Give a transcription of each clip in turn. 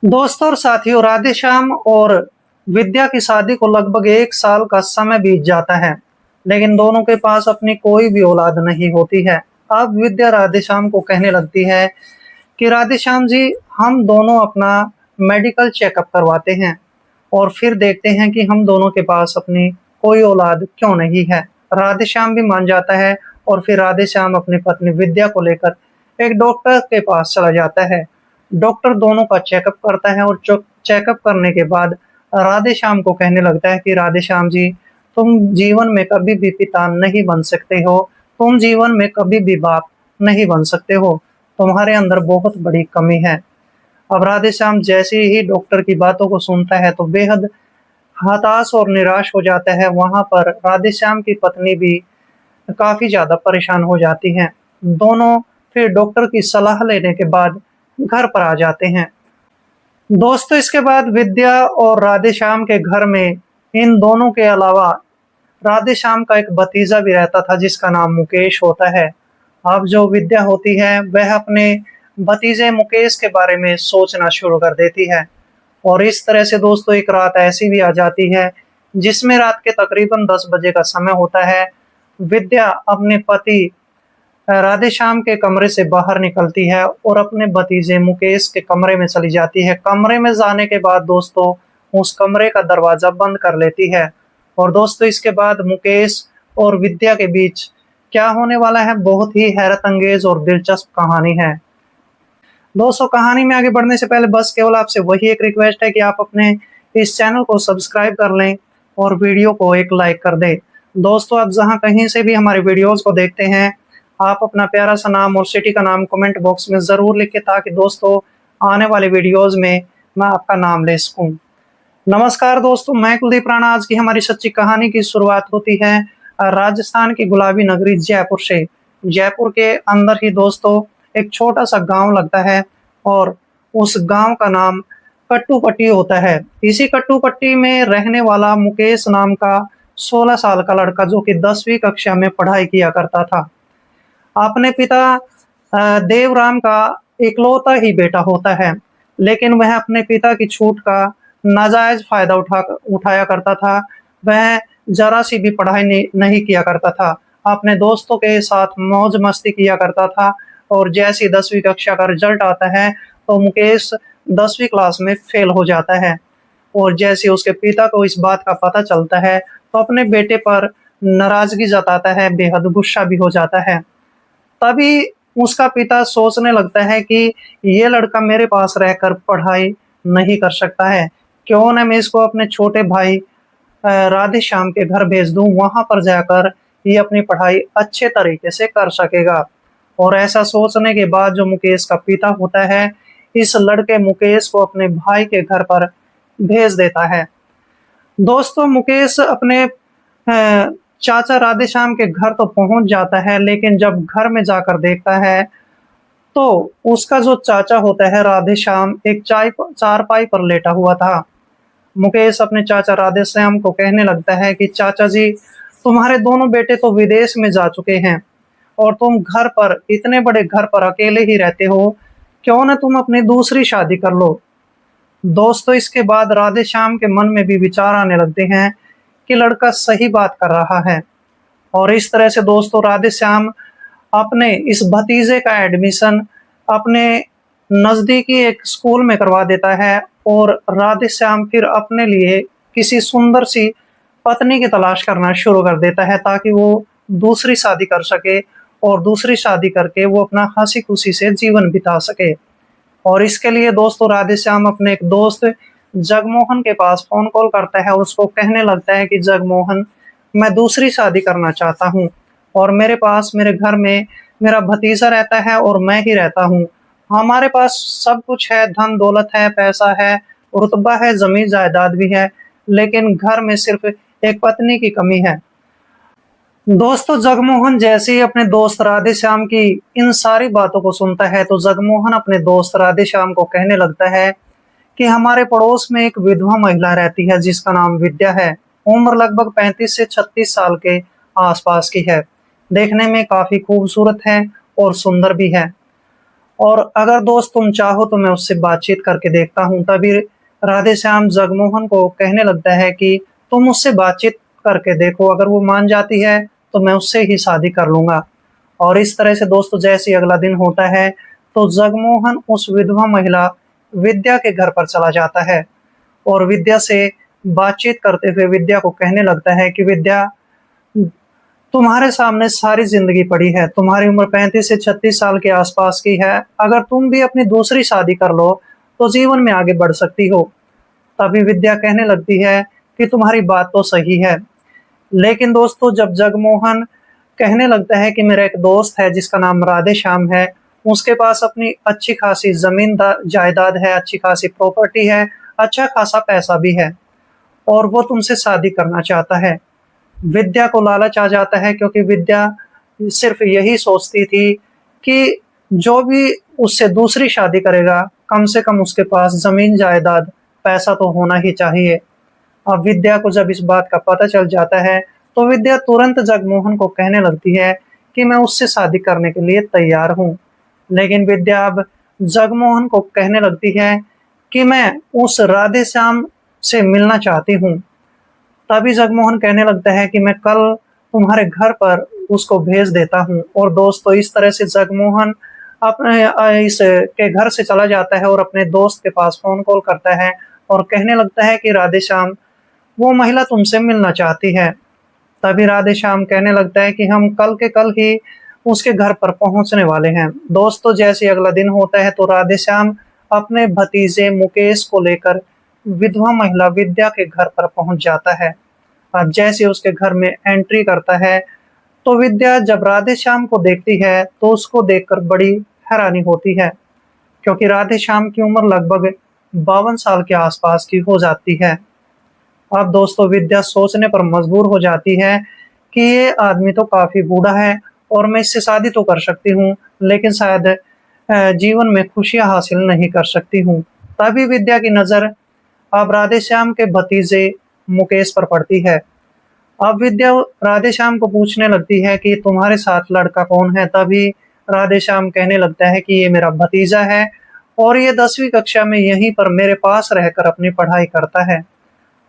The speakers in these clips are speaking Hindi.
दोस्तों और साथियों, राधेश्याम और विद्या की शादी को लगभग 1 साल का समय बीत जाता है, लेकिन दोनों के पास अपनी कोई भी औलाद नहीं होती है। अब विद्या राधेश्याम को कहने लगती है कि राधेश्याम जी, हम दोनों अपना मेडिकल चेकअप करवाते हैं और फिर देखते हैं कि हम दोनों के पास अपनी कोई औलाद क्यों नहीं है। राधेश्याम भी मान जाता है और फिर राधेश्याम अपनी पत्नी विद्या को लेकर एक डॉक्टर के पास चला जाता है। डॉक्टर दोनों का चेकअप करता है और चेकअप करने के बाद राधेश्याम को कहने लगता है कि राधेश्याम जी, तुम जीवन में कभी भी पिता नहीं बन सकते हो, तुम जीवन में कभी भी बाप नहीं बन सकते हो, तुम्हारे अंदर बहुत बड़ी कमी है। अब राधेश्याम जैसे ही डॉक्टर की बातों को सुनता है तो बेहद हताश और निराश हो जाता है। वहां पर राधेश्याम की पत्नी भी काफी ज्यादा परेशान हो जाती हैं। दोनों फिर डॉक्टर की सलाह लेने के बाद घर पर आ जाते हैं। दोस्तों, इसके बाद विद्या और राधेश्याम के घर में इन दोनों के अलावा राधेश्याम का एक भतीजा भी रहता था जिसका नाम मुकेश होता है। अब जो विद्या होती है वह अपने भतीजे मुकेश के बारे में सोचना शुरू कर देती है और इस तरह से दोस्तों एक रात ऐसी भी आ जाती है जिसमें रात के तकरीबन 10 बजे का समय होता है। विद्या अपने पति राधेश्याम के कमरे से बाहर निकलती है और अपने भतीजे मुकेश के कमरे में चली जाती है। कमरे में जाने के बाद दोस्तों उस कमरे का दरवाजा बंद कर लेती है और दोस्तों इसके बाद मुकेश और विद्या के बीच क्या होने वाला है, बहुत ही हैरत अंगेज और दिलचस्प कहानी है। दोस्तों, कहानी में आगे बढ़ने से पहले बस केवल आपसे वही एक रिक्वेस्ट है कि आप अपने इस चैनल को सब्सक्राइब कर लें और वीडियो को एक लाइक कर दें। दोस्तों, आप जहां कहीं से भी हमारे वीडियोस को देखते हैं, आप अपना प्यारा सा नाम और सिटी का नाम कमेंट बॉक्स में जरूर लिखें ताकि दोस्तों आने वाले वीडियोस में मैं आपका नाम ले सकूं। नमस्कार दोस्तों, मैं कुलदीप राणा। आज की हमारी सच्ची कहानी की शुरुआत होती है राजस्थान की गुलाबी नगरी जयपुर से। जयपुर के अंदर ही दोस्तों एक छोटा सा गांव लगता है और उस गांव का नाम कट्टूपट्टी होता है। इसी कट्टूपट्टी में रहने वाला मुकेश नाम का 16 साल का लड़का जो कि 10वीं कक्षा में पढ़ाई किया करता था, अपने पिता देवराम का इकलौता ही बेटा होता है, लेकिन वह अपने पिता की छूट का नाजायज फायदा उठाया करता था। वह जरा सी भी पढ़ाई नहीं किया करता था, अपने दोस्तों के साथ मौज मस्ती किया करता था और जैसी 10वीं कक्षा का रिजल्ट आता है तो मुकेश 10वीं क्लास में फेल हो जाता है और जैसे उसके पिता को इस बात का पता चलता है तो अपने बेटे पर नाराजगी जताता है, बेहद गुस्सा भी हो जाता है। तभी उसका पिता सोचने लगता है कि ये लड़का मेरे पास रहकर पढ़ाई नहीं कर सकता है, क्यों ना मैं इसको अपने छोटे भाई राधेश्याम के घर भेज दूं, वहां पर जाकर ये अपनी पढ़ाई अच्छे तरीके से कर सकेगा। और ऐसा सोचने के बाद जो मुकेश का पिता होता है इस लड़के मुकेश को अपने भाई के घर पर भेज देता है। दोस्तों, मुकेश अपने चाचा राधेश्याम के घर तो पहुंच जाता है, लेकिन जब घर में जाकर देखता है तो उसका जो चाचा होता है राधेश्याम एक चारपाई पर लेटा हुआ था। मुकेश अपने चाचा राधेश्याम को कहने लगता है कि चाचा जी, तुम्हारे दोनों बेटे तो विदेश में जा चुके हैं और तुम घर पर, इतने बड़े घर पर अकेले ही रहते हो, क्यों ना तुम अपनी दूसरी शादी कर लो। दोस्तों, इसके बाद राधेश्याम के मन में भी विचार आने लगते हैं कि लड़का सही बात कर रहा है और इस तरह से दोस्तों राधेश्याम अपने इस भतीजे का एडमिशन अपने नजदीकी एक स्कूल में करवा देता है और राधेश्याम फिर अपने लिए किसी सुंदर सी पत्नी की तलाश करना शुरू कर देता है ताकि वो दूसरी शादी कर सके और दूसरी शादी करके वो अपना हंसी खुशी से जीवन बिता सके। और इसके लिए दोस्तों राधेश्याम अपने एक दोस्त जगमोहन के पास फोन कॉल करता है और उसको कहने लगता है कि जगमोहन, मैं दूसरी शादी करना चाहता हूँ और मेरे पास मेरे घर में मेरा भतीजा रहता है और मैं ही रहता हूँ। हमारे पास सब कुछ है, धन दौलत है, पैसा है, रुतबा है, जमीन जायदाद भी है, लेकिन घर में सिर्फ एक पत्नी की कमी है। दोस्तों, जगमोहन जैसे ही अपने दोस्त राधेश्याम की इन सारी बातों को सुनता है तो जगमोहन अपने दोस्त राधेश्याम को कहने लगता है कि हमारे पड़ोस में एक विधवा महिला रहती है जिसका नाम विद्या है। उम्र लगभग 35 से 36 साल के आसपास की है, देखने में काफी खूबसूरत है और सुंदर भी है। और अगर दोस्त तुम चाहो तो मैं उससे बातचीत करके देखता हूँ। तभी राधेश्याम जगमोहन को कहने लगता है कि तुम उससे बातचीत करके देखो, अगर वो मान जाती है तो मैं उससे ही शादी कर लूंगा। और इस तरह से दोस्तों जैसे ही अगला दिन होता है तो जगमोहन उस विधवा महिला विद्या के घर पर चला जाता है और विद्या से बातचीत करते हुए विद्या को कहने लगता है कि विद्या, तुम्हारे सामने सारी जिंदगी पड़ी है, तुम्हारी उम्र 35 से 36 साल के आसपास की है, अगर तुम भी अपनी दूसरी शादी कर लो तो जीवन में आगे बढ़ सकती हो। तभी विद्या कहने लगती है कि तुम्हारी बात तो सही है। लेकिन दोस्तों जब जगमोहन कहने लगता है कि मेरा एक दोस्त है जिसका नाम राधेश्याम है, उसके पास अपनी अच्छी खासी जमीन जायदाद है, अच्छी खासी प्रॉपर्टी है, अच्छा खासा पैसा भी है और वो तुमसे शादी करना चाहता है। विद्या को लालच आ जाता है क्योंकि विद्या सिर्फ यही सोचती थी कि जो भी उससे दूसरी शादी करेगा कम से कम उसके पास जमीन जायदाद पैसा तो होना ही चाहिए। अब विद्या को जब इस बात का पता चल जाता है तो विद्या तुरंत जगमोहन को कहने लगती है कि मैं उससे शादी करने के लिए तैयार हूँ। लेकिन विद्या अब जगमोहन को कहने लगती है कि मैं उस राधेश्याम से मिलना चाहती हूँ। तभी जगमोहन कहने लगता है कि मैं कल तुम्हारे घर पर उसको भेज देता हूँ। और दोस्तों इस तरह से जगमोहन अपने इस के घर से चला जाता है और अपने दोस्त के पास फोन कॉल करता है और कहने लगता है कि राधेश्याम, वो महिला तुमसे मिलना चाहती है। तभी राधेश्याम कहने लगता है कि हम कल के कल ही उसके घर पर पहुंचने वाले हैं। दोस्तों जैसे अगला दिन होता है तो राधेश्याम अपने भतीजे मुकेश को लेकर विधवा महिला विद्या के घर पर पहुंच जाता है। अब जैसे उसके घर में एंट्री करता है तो विद्या जब राधेश्याम को देखती है तो उसको देखकर बड़ी हैरानी होती है क्योंकि राधेश्याम की उम्र लगभग 52 साल के आसपास की हो जाती है। अब दोस्तों विद्या सोचने पर मजबूर हो जाती है कि ये आदमी तो काफी बूढ़ा है और मैं इससे शादी तो कर सकती हूँ लेकिन शायद जीवन में खुशियां हासिल नहीं कर सकती हूँ। तभी विद्या की नजर अब राधेश्याम के भतीजे मुकेश पर पड़ती है। अब विद्या राधेश्याम को पूछने लगती है कि तुम्हारे साथ लड़का कौन है। तभी राधेश्याम कहने लगता है कि ये मेरा भतीजा है और ये 10वीं कक्षा में यहीं पर मेरे पास रहकर अपनी पढ़ाई करता है।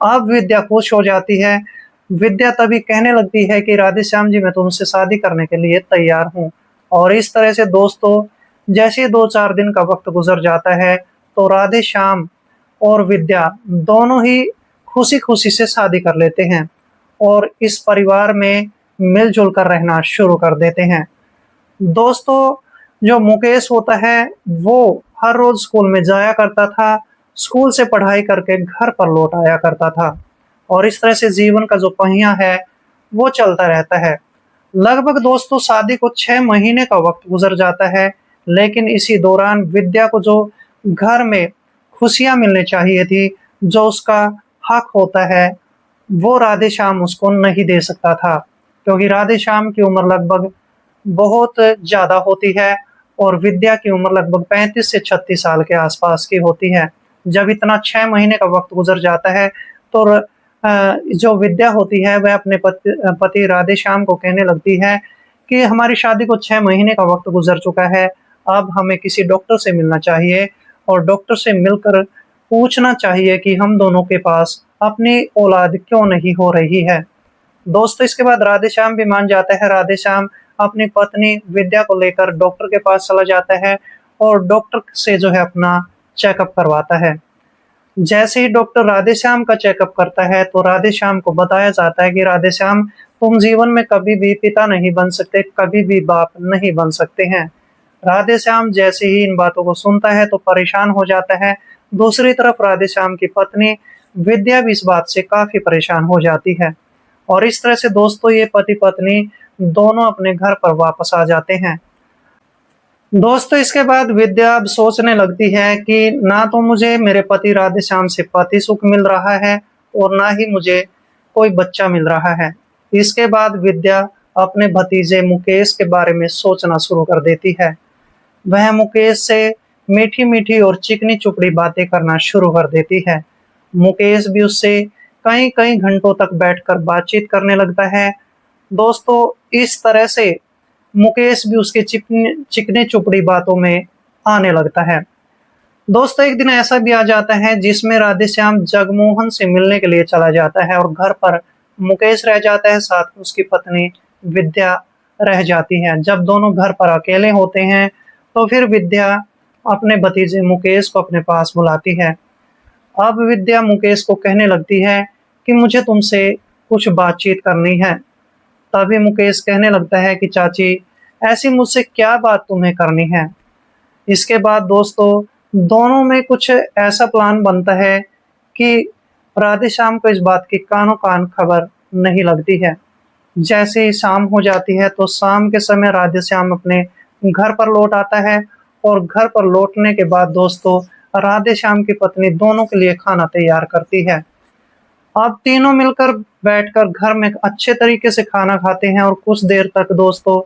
अब विद्या खुश हो जाती है। विद्या तभी कहने लगती है कि राधेश्याम जी, मैं तुमसे शादी करने के लिए तैयार हूँ। और इस तरह से दोस्तों जैसे 2-4 दिन का वक्त गुजर जाता है तो राधेश्याम और विद्या दोनों ही खुशी खुशी से शादी कर लेते हैं और इस परिवार में मिलजुल कर रहना शुरू कर देते हैं। दोस्तों जो मुकेश होता है वो हर रोज स्कूल में जाया करता था, स्कूल से पढ़ाई करके घर पर लौट आया करता था और इस तरह से जीवन का जो पहिया है वो चलता रहता है। लगभग दोस्तों शादी को 6 महीने का वक्त गुजर जाता है लेकिन इसी दौरान विद्या को जो घर में खुशियां मिलने चाहिए थी, जो उसका हक होता है, वो राधेश्याम उसको नहीं दे सकता था क्योंकि राधेश्याम की उम्र लगभग बहुत ज्यादा होती है और विद्या की उम्र लगभग 35 से 36 साल के आसपास की होती है। जब इतना 6 महीने का वक्त गुजर जाता है तो जो विद्या होती है वह अपने पति राधेश्याम को कहने लगती है कि हमारी शादी को 6 महीने का वक्त गुजर चुका है, अब हमें किसी डॉक्टर से मिलना चाहिए और डॉक्टर से मिलकर पूछना चाहिए कि हम दोनों के पास अपनी औलाद क्यों नहीं हो रही है। दोस्तों इसके बाद राधेश्याम भी मान जाता है। राधेश्याम अपनी पत्नी विद्या को लेकर डॉक्टर के पास चला जाता है और डॉक्टर से जो है अपना चेकअप करवाता है। जैसे ही डॉक्टर राधेश्याम का चेकअप करता है तो राधेश्याम को बताया जाता है कि राधेश्याम, तुम जीवन में कभी भी पिता नहीं बन सकते, कभी भी बाप नहीं बन सकते हैं। राधेश्याम जैसे ही इन बातों को सुनता है तो परेशान हो जाता है। दूसरी तरफ राधेश्याम की पत्नी विद्या भी इस बात से काफी परेशान हो जाती है और इस तरह से दोस्तों ये पति पत्नी दोनों अपने घर पर वापस आ जाते हैं। दोस्तों इसके बाद विद्या अब सोचने लगती है कि ना तो मुझे मेरे पति राधेश्याम से पति सुख मिल रहा है और ना ही मुझे कोई बच्चा मिल रहा है। इसके बाद विद्या अपने भतीजे मुकेश के बारे में सोचना शुरू कर देती है। वह मुकेश से मीठी मीठी और चिकनी चुपड़ी बातें करना शुरू कर देती है। मुकेश भी उससे कई कई घंटों तक बैठकर बातचीत करने लगता है। दोस्तों इस तरह से मुकेश भी उसके चिकने चुपड़ी बातों में आने लगता है। दोस्तों एक दिन ऐसा भी आ जाता है जिसमें राधेश्याम जगमोहन से मिलने के लिए चला जाता है और घर पर मुकेश रह जाता है, साथ में उसकी पत्नी विद्या रह जाती है। जब दोनों घर पर अकेले होते हैं तो फिर विद्या अपने भतीजे मुकेश को अपने पास बुलाती है। अब विद्या मुकेश को कहने लगती है कि मुझे तुमसे कुछ बातचीत करनी है। तभी मुकेश कहने लगता है कि चाची, ऐसी मुझसे क्या बात तुम्हें करनी है। इसके बाद दोस्तों दोनों में कुछ ऐसा प्लान बनता है कि राधेश्याम को इस बात की कानों कान खबर नहीं लगती है। जैसे ही शाम हो जाती है तो शाम के समय राधेश्याम अपने घर पर लौट आता है और घर पर लौटने के बाद दोस्तों राधेश्याम की पत्नी दोनों के लिए खाना तैयार करती है। अब तीनों मिलकर बैठकर घर में अच्छे तरीके से खाना खाते हैं और कुछ देर तक दोस्तों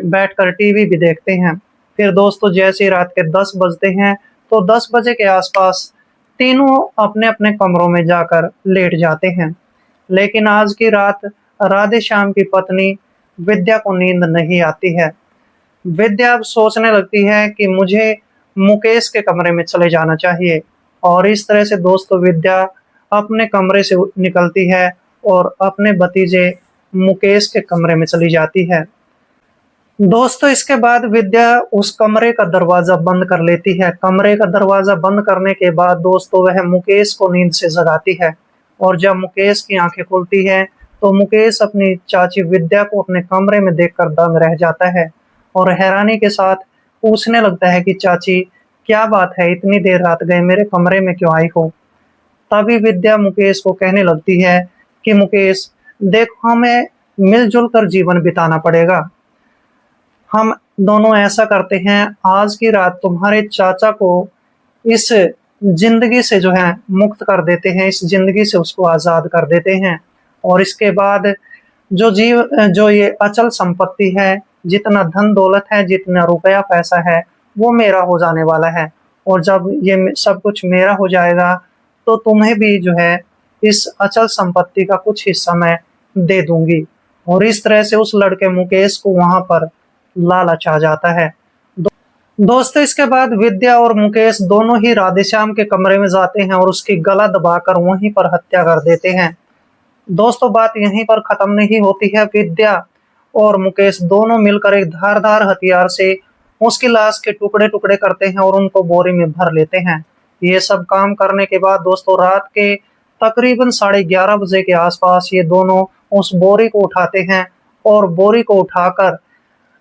बैठकर टीवी भी देखते हैं। फिर दोस्तों जैसे ही रात के 10 बजते हैं तो 10 बजे के आसपास तीनों अपने अपने कमरों में जाकर लेट जाते हैं। लेकिन आज की रात राधेश्याम की पत्नी विद्या को नींद नहीं आती है। विद्या अब सोचने लगती है कि मुझे मुकेश के कमरे में चले जाना चाहिए और इस तरह से दोस्तों विद्या अपने कमरे से निकलती है और अपने भतीजे मुकेश के कमरे में चली जाती है। दोस्तों इसके बाद विद्या उस कमरे का दरवाजा बंद कर लेती है। कमरे का दरवाजा बंद करने के बाद दोस्तों वह मुकेश को नींद से जगाती है और जब मुकेश की आंखें खुलती है तो मुकेश अपनी चाची विद्या को अपने कमरे में देखकर दंग रह जाता है और हैरानी के साथ पूछने लगता है कि चाची क्या बात है, इतनी देर रात गए मेरे कमरे में क्यों आई हो। तभी विद्या मुकेश को कहने लगती है कि मुकेश देखो, हमें मिलजुल कर जीवन बिताना पड़ेगा। हम दोनों ऐसा करते हैं, आज की रात तुम्हारे चाचा को इस जिंदगी से जो है मुक्त कर देते हैं, इस जिंदगी से उसको आजाद कर देते हैं और इसके बाद जो ये अचल संपत्ति है, जितना धन दौलत है, जितना रुपया पैसा है, वो मेरा हो जाने वाला है और जब ये सब कुछ मेरा हो जाएगा तो तुम्हें भी जो है इस अचल संपत्ति का कुछ हिस्सा मैं दे दूंगी। और इस तरह से उस लड़के मुकेश को वहां पर लालच आ जाता है। दोस्तों इसके बाद विद्या और मुकेश दोनों ही राधेश्याम के कमरे में जाते हैं और उसकी गला दबाकर वहीं पर हत्या कर देते हैं। दोस्तों बात यहीं पर खत्म नहीं होती है। विद्या और मुकेश दोनों मिलकर एक धारदार हथियार से उसकी लाश के टुकड़े टुकड़े करते हैं और उनको बोरी में भर लेते हैं। ये सब काम करने के बाद दोस्तों रात के तकरीबन 11:30 बजे के आसपास ये दोनों उस बोरी को उठाते हैं और बोरी को उठाकर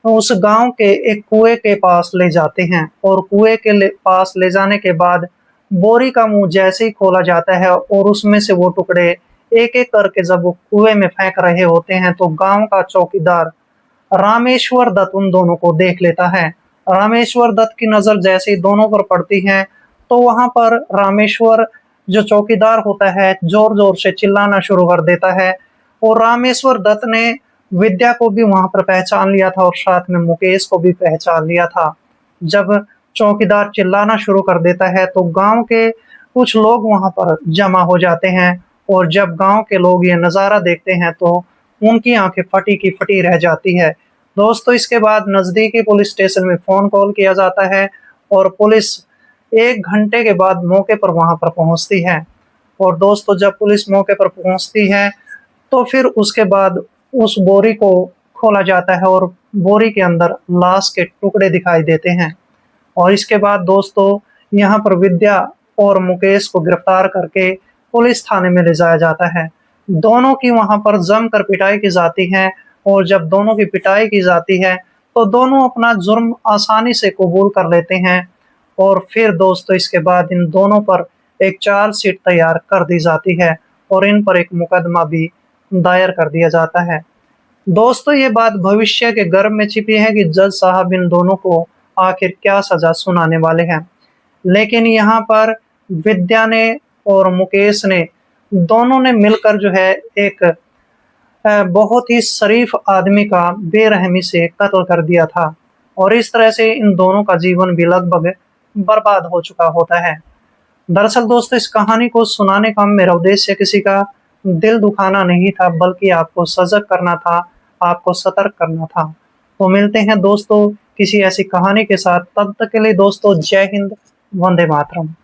उस गांव के एक कुएं के पास ले जाते हैं और कुएं के पास ले जाने के बाद बोरी का मुंह जैसे ही खोला जाता है और उसमें से वो टुकड़े एक एक करके जब वो कुएं में फेंक रहे होते हैं तो गांव का चौकीदार रामेश्वर दत्त उन दोनों को देख लेता है। रामेश्वर दत्त की नजर जैसे ही दोनों पर पड़ती है तो वहां पर रामेश्वर जो चौकीदार होता है जोर जोर से चिल्लाना शुरू कर देता है और रामेश्वर दत्त ने विद्या को भी वहां पर पहचान लिया था और साथ में मुकेश को भी पहचान लिया था। जब चौकीदार चिल्लाना शुरू कर देता है तो गांव के कुछ लोग वहां पर जमा हो जाते हैं और जब गांव के लोग ये नजारा देखते हैं तो उनकी आंखें फटी की फटी रह जाती है। दोस्तों इसके बाद नजदीकी पुलिस स्टेशन में फोन कॉल किया जाता है और पुलिस 1 घंटे के बाद मौके पर वहां पर पहुंचती है। और दोस्तों जब पुलिस मौके पर पहुंचती है तो फिर उसके बाद उस बोरी को खोला जाता है और बोरी के अंदर लाश के टुकड़े दिखाई देते हैं। और इसके बाद दोस्तों यहाँ पर विद्या और मुकेश को गिरफ्तार करके पुलिस थाने में ले जाया जाता है। दोनों की वहां पर जमकर पिटाई की जाती है और जब दोनों की पिटाई की जाती है तो दोनों अपना जुर्म आसानी से कबूल कर लेते हैं और फिर दोस्तों इसके बाद इन दोनों पर एक चार्जशीट तैयार कर दी जाती है और इन पर एक मुकदमा भी दायर कर दिया जाता है। दोस्तों ये बात भविष्य के गर्भ में छिपी है कि जज साहब इन दोनों को आखिर क्या सजा सुनाने वाले हैं। लेकिन यहाँ पर विद्या ने और मुकेश ने दोनों ने मिलकर जो है एक बहुत ही शरीफ आदमी का बेरहमी से कत्ल कर दिया था और इस तरह से इन दोनों का जीवन भी लगभग बर्बाद हो चुका होता है। दरअसल दोस्तों इस कहानी को सुनाने का मेरा उद्देश्य किसी का दिल दुखाना नहीं था, बल्कि आपको सजग करना था, आपको सतर्क करना था। तो मिलते हैं दोस्तों किसी ऐसी कहानी के साथ। तब तक के लिए दोस्तों, जय हिंद, वंदे मातरम।